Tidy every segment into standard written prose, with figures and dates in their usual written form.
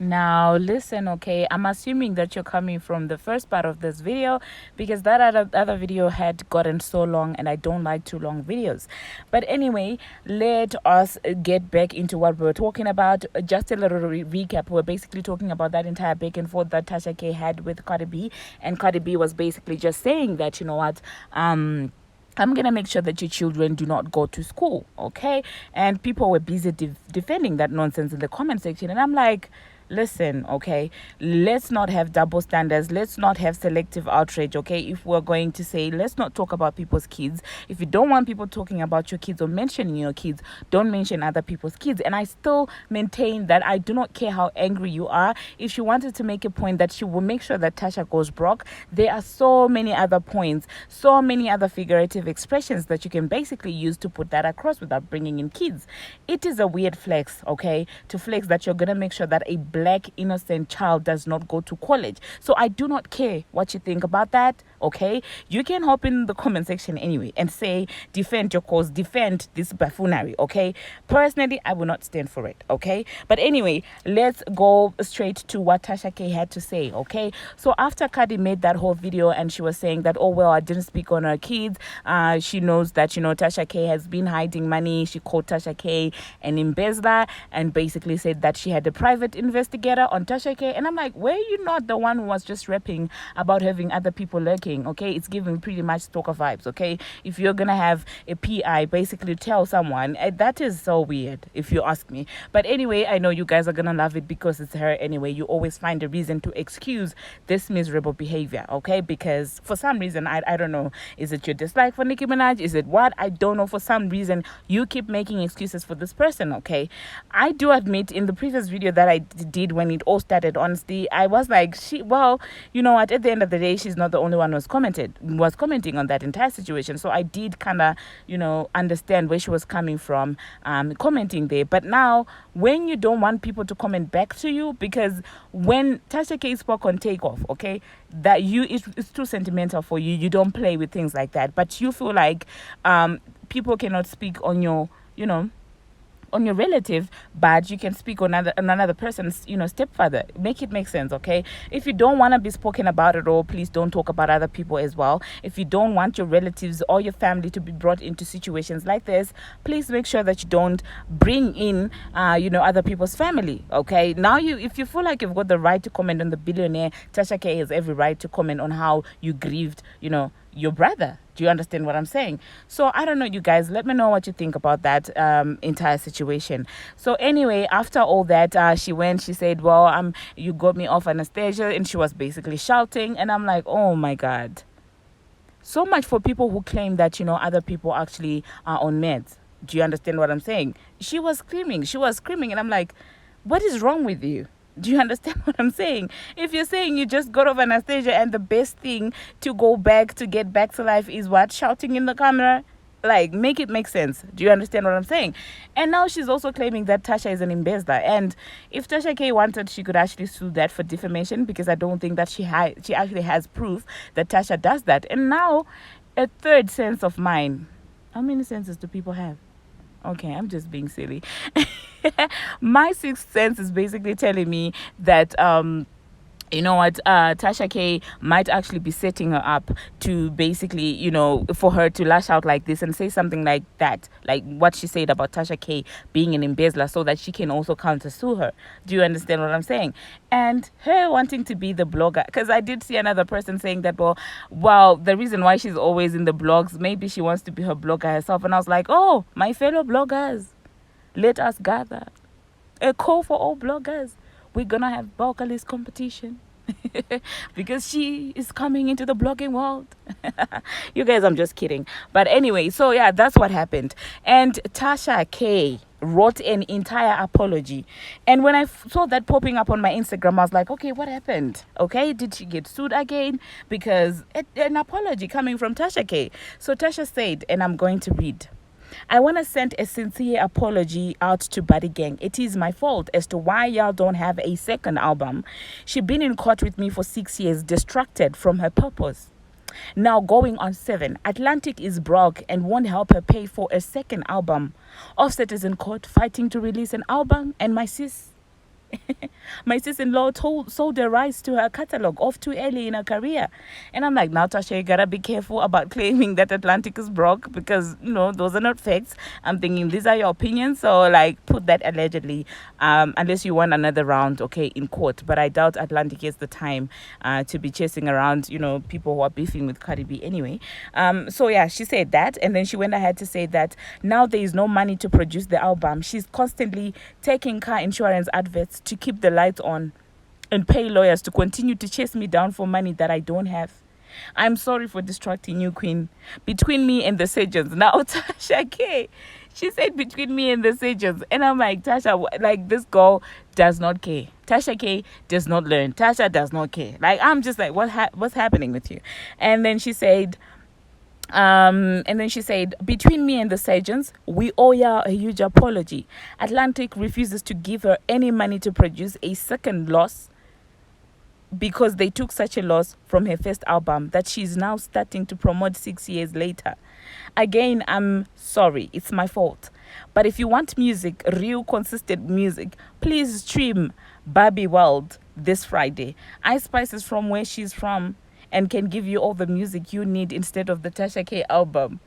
Now, listen, okay, I'm assuming that you're coming from the first part of this video because that other video had gotten so long and I don't like too long videos. But anyway, let us get back into what we were talking about. Just a little recap. We're basically talking about that entire back and forth that Tasha K had with Cardi B. And Cardi B was basically just saying that, you know what, I'm going to make sure that your children do not go to school, okay? And people were busy defending that nonsense in the comment section. And I'm like, listen, okay, let's not have double standards. Let's not have selective outrage, okay? If we're going to say, let's not talk about people's kids. If you don't want people talking about your kids or mentioning your kids, don't mention other people's kids. And I still maintain that I do not care how angry you are. If she wanted to make a point that she will make sure that Tasha goes broke, there are so many other points, so many other figurative expressions that you can basically use to put that across without bringing in kids. It is a weird flex, okay, to flex that you're going to make sure that a black innocent child does not go to college. So I do not care what you think about that, okay? You can hop in the comment section anyway and say, defend your cause, defend this buffoonery, okay? Personally, I will not stand for it, okay? But anyway, let's go straight to what Tasha K had to say, okay? So after Cardi made that whole video and she was saying that, oh, well, I didn't speak on her kids. She knows that, you know, Tasha K has been hiding money. She called Tasha K an embezzler and basically said that she had a private investigator on Tasha K. And I'm like, were you not the one who was just rapping about having other people lurking, okay? It's giving pretty much stalker vibes, okay? If you're going to have a PI basically tell someone, that is so weird, if you ask me. But anyway, I know you guys are going to love it because it's her anyway. You always find a reason to excuse this miserable behavior, okay? Because for some reason, I don't know, is it your dislike for Nicki Minaj? Is it what? I don't know. For some reason, you keep making excuses for this person, okay? I do admit in the previous video that I did when it all started, honestly, I was like, well, you know what? At the end of the day, she's not the only one who was commenting on that entire situation. So I did kind of, you know, understand where she was coming from, commenting there. But now, when you don't want people to comment back to you, because when Tasha K spoke on Takeoff, okay, that it's too sentimental for you. You don't play with things like that. But you feel like people cannot speak on your, you know, on your relative, but you can speak on another person's, you know, stepfather. Make it make sense, okay? If you don't want to be spoken about at all, please don't talk about other people as well. If you don't want your relatives or your family to be brought into situations like this, please make sure that you don't bring in, you know, other people's family, okay? Now, if you feel like you've got the right to comment on the billionaire, Tasha K has every right to comment on how you grieved, you know, your brother. Do you understand what I'm saying? So I don't know, you guys. Let me know what you think about that entire situation. So anyway, after all that, she went. She said, "Well, you got me off anesthesia," and she was basically shouting. And I'm like, "Oh my god!" So much for people who claim that, you know, other people actually are on meds. Do you understand what I'm saying? She was screaming. She was screaming, and I'm like, "What is wrong with you?" Do you understand what I'm saying? If you're saying you just got off anesthesia and the best thing to get back to life is what? Shouting in the camera? Like, make it make sense. Do you understand what I'm saying? And now she's also claiming that Tasha is an embezzler. And if Tasha K wanted, she could actually sue that for defamation, because I don't think that she actually has proof that Tasha does that. And now, a third sense of mine. How many senses do people have? Okay, I'm just being silly. My sixth sense is basically telling me that you know what, Tasha K might actually be setting her up to basically, you know, for her to lash out like this and say something like that, like what she said about Tasha K being an embezzler, so that she can also counter sue her. Do you understand what I'm saying? And her wanting to be the blogger, because I did see another person saying that, well, the reason why she's always in the blogs, maybe she wants to be her blogger herself. And I was like, oh, my fellow bloggers, let us gather. A call for all bloggers. We're gonna have vocalist competition. Because she is coming into the blogging world. You guys, I'm just kidding. But anyway, so yeah, that's what happened. And Tasha K wrote an entire apology. And when I saw that popping up on my Instagram, I was like, okay, what happened? Okay, did she get sued again? Because an apology coming from Tasha K. So Tasha said, and I'm going to read. I want to send a sincere apology out to Buddy Gang. It is my fault as to why y'all don't have a second album. She been in court with me for 6 years, distracted from her purpose. Now going on 7. Atlantic is broke and won't help her pay for a second album. Offset is in court fighting to release an album, and my sis My sister-in-law sold the rights to her catalog off too early in her career. And I'm like, now Tasha, you gotta be careful about claiming that Atlantic is broke, because those are not facts. I'm thinking these are your opinions, so like put that allegedly, unless you want another round, okay, in court. But I doubt Atlantic has the time to be chasing around people who are beefing with Cardi B anyway. So yeah, she said that, and then she went ahead to say that now there is no money to produce the album. She's constantly taking car insurance adverts to keep the lights on and pay lawyers to continue to chase me down for money that I don't have. I'm sorry for distracting you, Queen. Between me and the surgeons. Now, Tasha K, she said between me and the surgeons. And I'm like, Tasha, like, this girl does not care. Tasha K does not learn. Tasha does not care. Like, I'm just like, what's happening with you? And then she said, between me and the surgeons, we owe her a huge apology. Atlantic refuses to give her any money to produce a second loss, because they took such a loss from her first album that she's now starting to promote 6 years later. Again, I'm sorry, it's my fault. But if you want music, real consistent music, please stream Barbie World this Friday. Spice is from where she's from and can give you all the music you need instead of the Tasha K album.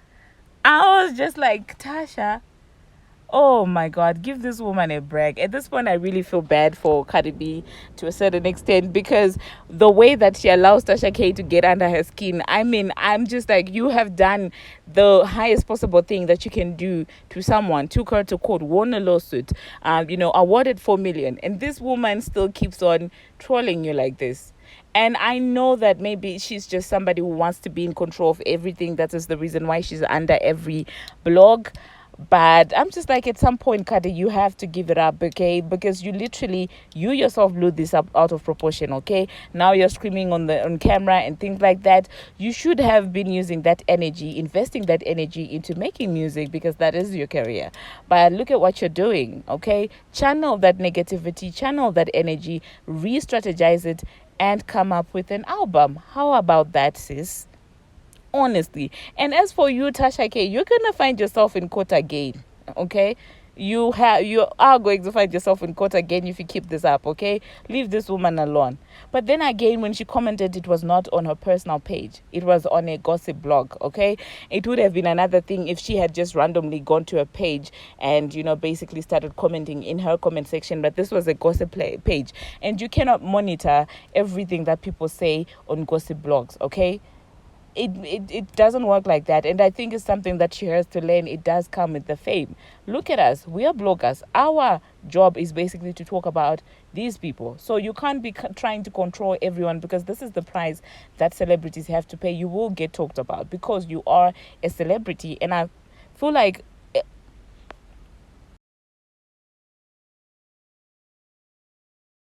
I was just like, Tasha, oh my God, give this woman a break. At this point, I really feel bad for Cardi B to a certain extent, because the way that she allows Tasha K to get under her skin, I mean, I'm just like, you have done the highest possible thing that you can do to someone, took her to court, won a lawsuit, awarded 4 million, and this woman still keeps on trolling you like this. And I know that maybe she's just somebody who wants to be in control of everything. That is the reason why she's under every blog. But I'm just like, at some point, Cardi, you have to give it up, okay? Because you yourself blew this up out of proportion, okay? Now you're screaming on camera and things like that. You should have been using that energy, investing that energy into making music, because that is your career. But look at what you're doing, okay? Channel that negativity, channel that energy, re-strategize it, and come up with an album. How about that, sis? Honestly. And as for you, Tasha K, you're gonna find yourself in court again, okay? You are going to find yourself in court again if you keep this up, okay? Leave this woman alone. But then again, when she commented, it was not on her personal page. It was on a gossip blog, okay? It would have been another thing if she had just randomly gone to a page and, basically started commenting in her comment section. But this was a gossip page. And you cannot monitor everything that people say on gossip blogs, okay? It doesn't work like that. And I think it's something that she has to learn. It does come with the fame. Look at us. We are bloggers. Our job is basically to talk about these people. So you can't be trying to control everyone, because this is the price that celebrities have to pay. You will get talked about because you are a celebrity. And I feel like